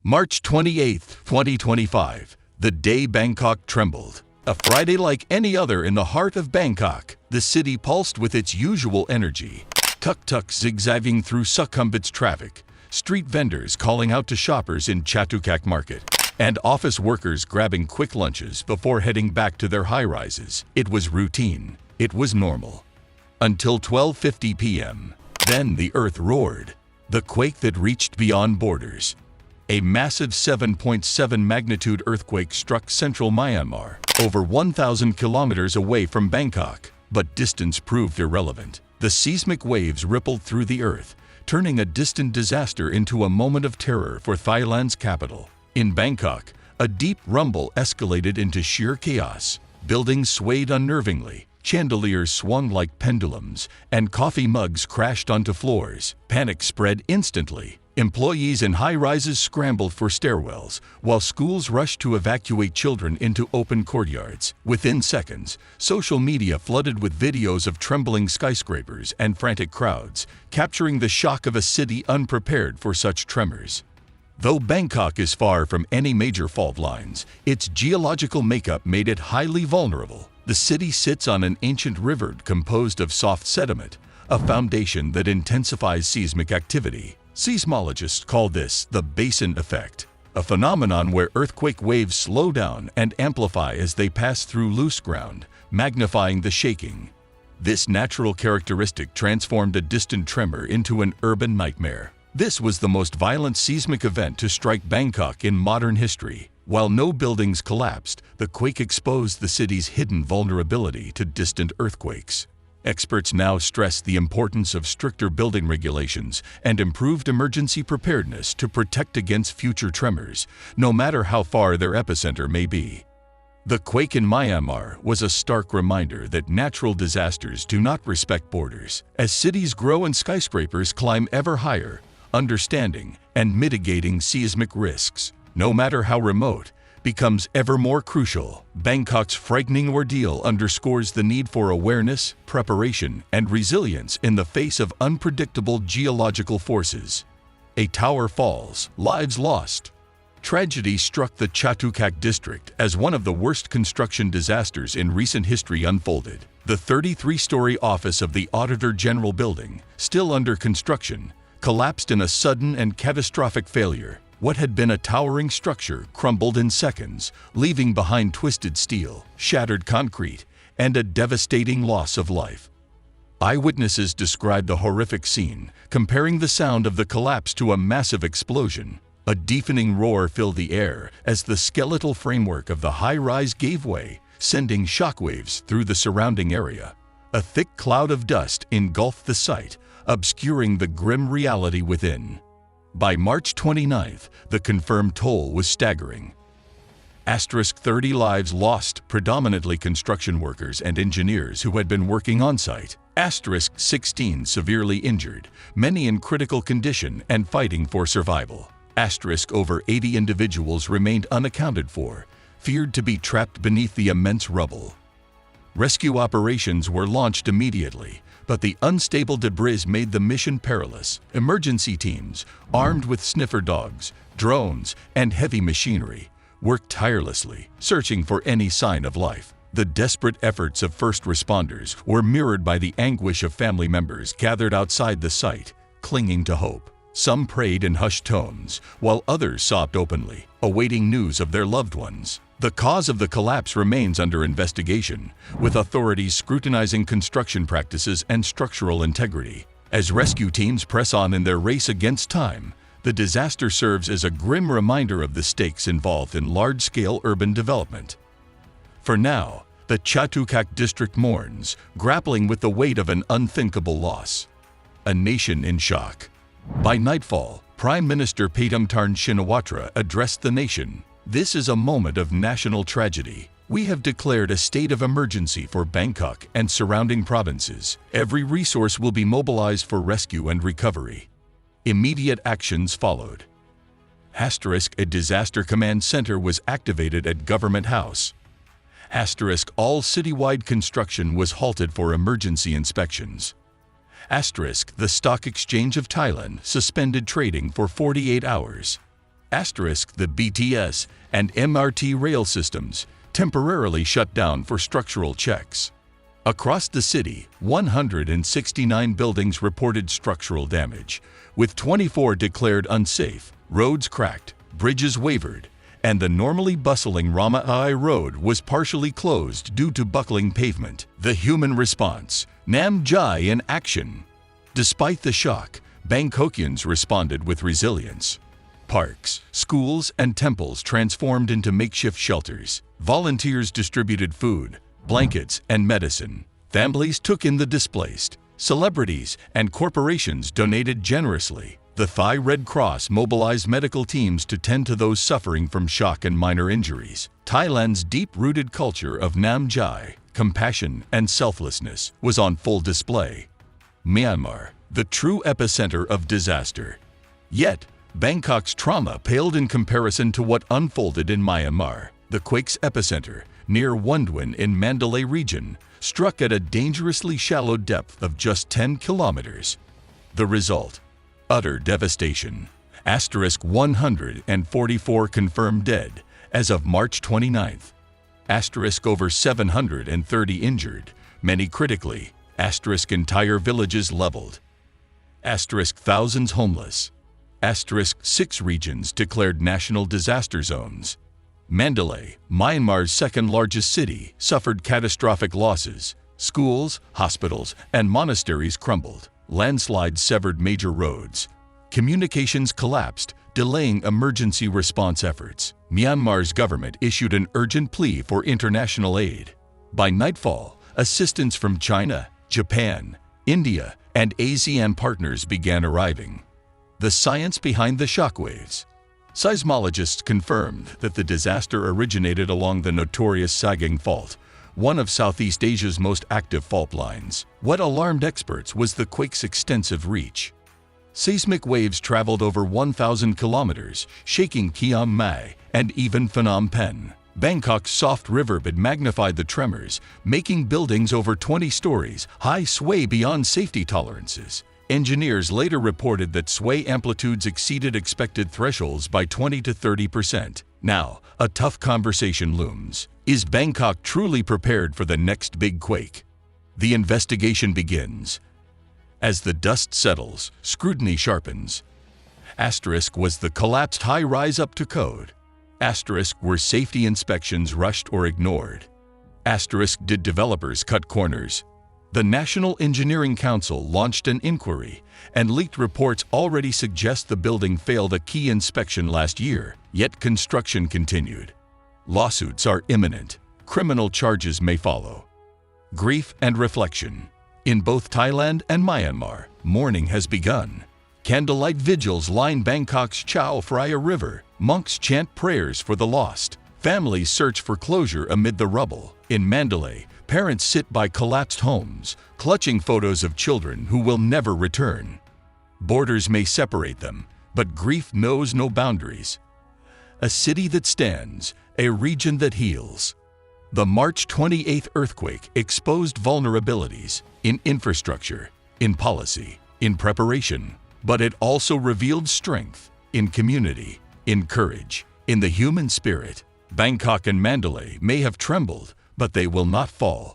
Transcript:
March 28, 2025, the day Bangkok trembled. A Friday like any other in the heart of Bangkok, the city pulsed with its usual energy. Tuk-tuks zigzagging through Sukhumvit's traffic, street vendors calling out to shoppers in Chatuchak market, and office workers grabbing quick lunches before heading back to their high-rises. It was routine. It was normal. Until 12:50 p.m. Then the earth roared. The quake that reached beyond borders. A massive 7.7 magnitude earthquake struck central Myanmar, over 1,000 kilometers away from Bangkok, but distance proved irrelevant. The seismic waves rippled through the earth, turning a distant disaster into a moment of terror for Thailand's capital. In Bangkok, a deep rumble escalated into sheer chaos. Buildings swayed unnervingly, chandeliers swung like pendulums, and coffee mugs crashed onto floors. Panic spread instantly. Employees in high-rises scrambled for stairwells, while schools rushed to evacuate children into open courtyards. Within seconds, social media flooded with videos of trembling skyscrapers and frantic crowds, capturing the shock of a city unprepared for such tremors. Though Bangkok is far from any major fault lines, its geological makeup made it highly vulnerable. The city sits on an ancient river composed of soft sediment, a foundation that intensifies seismic activity. Seismologists call this the basin effect, a phenomenon where earthquake waves slow down and amplify as they pass through loose ground, magnifying the shaking. This natural characteristic transformed a distant tremor into an urban nightmare. This was the most violent seismic event to strike Bangkok in modern history. While no buildings collapsed, the quake exposed the city's hidden vulnerability to distant earthquakes. Experts now stress the importance of stricter building regulations and improved emergency preparedness to protect against future tremors, no matter how far their epicenter may be. The quake in Myanmar was a stark reminder that natural disasters do not respect borders. As cities grow and skyscrapers climb ever higher, understanding and mitigating seismic risks, no matter how remote, becomes ever more crucial. Bangkok's frightening ordeal underscores the need for awareness, preparation, and resilience in the face of unpredictable geological forces. A tower falls, lives lost. Tragedy struck the Chatuchak district as one of the worst construction disasters in recent history unfolded. The 33-story office of the Auditor General building, still under construction, collapsed in a sudden and catastrophic failure. What had been a towering structure crumbled in seconds, leaving behind twisted steel, shattered concrete, and a devastating loss of life. Eyewitnesses described the horrific scene, comparing the sound of the collapse to a massive explosion. A deafening roar filled the air as the skeletal framework of the high-rise gave way, sending shockwaves through the surrounding area. A thick cloud of dust engulfed the site, obscuring the grim reality within. By March 29th, the confirmed toll was staggering. 30 lives lost, predominantly construction workers and engineers who had been working on-site. 16 severely injured, many in critical condition and fighting for survival. Over 80 individuals remained unaccounted for, feared to be trapped beneath the immense rubble. Rescue operations were launched immediately, but the unstable debris made the mission perilous. Emergency teams, armed with sniffer dogs, drones, and heavy machinery, worked tirelessly, searching for any sign of life. The desperate efforts of first responders were mirrored by the anguish of family members gathered outside the site, clinging to hope. Some prayed in hushed tones, while others sobbed openly, awaiting news of their loved ones. The cause of the collapse remains under investigation, with authorities scrutinizing construction practices and structural integrity. As rescue teams press on in their race against time, the disaster serves as a grim reminder of the stakes involved in large-scale urban development. For now, the Chatuchak district mourns, grappling with the weight of an unthinkable loss. A nation in shock. By nightfall, Prime Minister Paetongtarn Shinawatra addressed the nation. This is a moment of national tragedy. We have declared a state of emergency for Bangkok and surrounding provinces. Every resource will be mobilized for rescue and recovery. Immediate actions followed. A disaster command center was activated at Government House. All citywide construction was halted for emergency inspections. The Stock Exchange of Thailand suspended trading for 48 hours. The BTS and MRT rail systems temporarily shut down for structural checks. Across the city, 169 buildings reported structural damage, with 24 declared unsafe, roads cracked, bridges wavered, and the normally bustling Rama Ai Road was partially closed due to buckling pavement. The human response, Nam Jai in action. Despite the shock, Bangkokians responded with resilience. Parks, schools, and temples transformed into makeshift shelters. Volunteers distributed food, blankets, and medicine. Families took in the displaced. Celebrities and corporations donated generously. The Thai Red Cross mobilized medical teams to tend to those suffering from shock and minor injuries. Thailand's deep-rooted culture of Nam Jai, compassion, and selflessness was on full display. Myanmar, the true epicenter of disaster. Yet, Bangkok's trauma paled in comparison to what unfolded in Myanmar. The quake's epicenter, near Wondwin in Mandalay region, struck at a dangerously shallow depth of just 10 kilometers. The result? Utter devastation. 144 confirmed dead as of March 29th. Over 730 injured, many critically. Entire villages leveled. Thousands homeless. 6 regions declared national disaster zones. Mandalay, Myanmar's second-largest city, suffered catastrophic losses. Schools, hospitals, and monasteries crumbled. Landslides severed major roads. Communications collapsed, delaying emergency response efforts. Myanmar's government issued an urgent plea for international aid. By nightfall, assistance from China, Japan, India, and ASEAN partners began arriving. The science behind the shockwaves. Seismologists confirmed that the disaster originated along the notorious Sagang Fault, one of Southeast Asia's most active fault lines. What alarmed experts was the quake's extensive reach. Seismic waves traveled over 1,000 kilometers, shaking Chiang Mai and even Phnom Penh. Bangkok's soft riverbed magnified the tremors, making buildings over 20 stories high sway beyond safety tolerances. Engineers later reported that sway amplitudes exceeded expected thresholds by 20 to 30%. Now, a tough conversation looms. Is Bangkok truly prepared for the next big quake? The investigation begins. As the dust settles, scrutiny sharpens. Was the collapsed high-rise up to code? Were safety inspections rushed or ignored? Did developers cut corners? The National Engineering Council launched an inquiry, and leaked reports already suggest the building failed a key inspection last year, yet construction continued. Lawsuits are imminent. Criminal charges may follow. Grief and reflection. In both Thailand and Myanmar, mourning has begun. Candlelight vigils line Bangkok's Chao Phraya River. Monks chant prayers for the lost. Families search for closure amid the rubble. In Mandalay, parents sit by collapsed homes, clutching photos of children who will never return. Borders may separate them, but grief knows no boundaries. A city that stands, a region that heals. The March 28th earthquake exposed vulnerabilities in infrastructure, in policy, in preparation, but it also revealed strength in community, in courage, in the human spirit. Bangkok and Mandalay may have trembled, but they will not fall.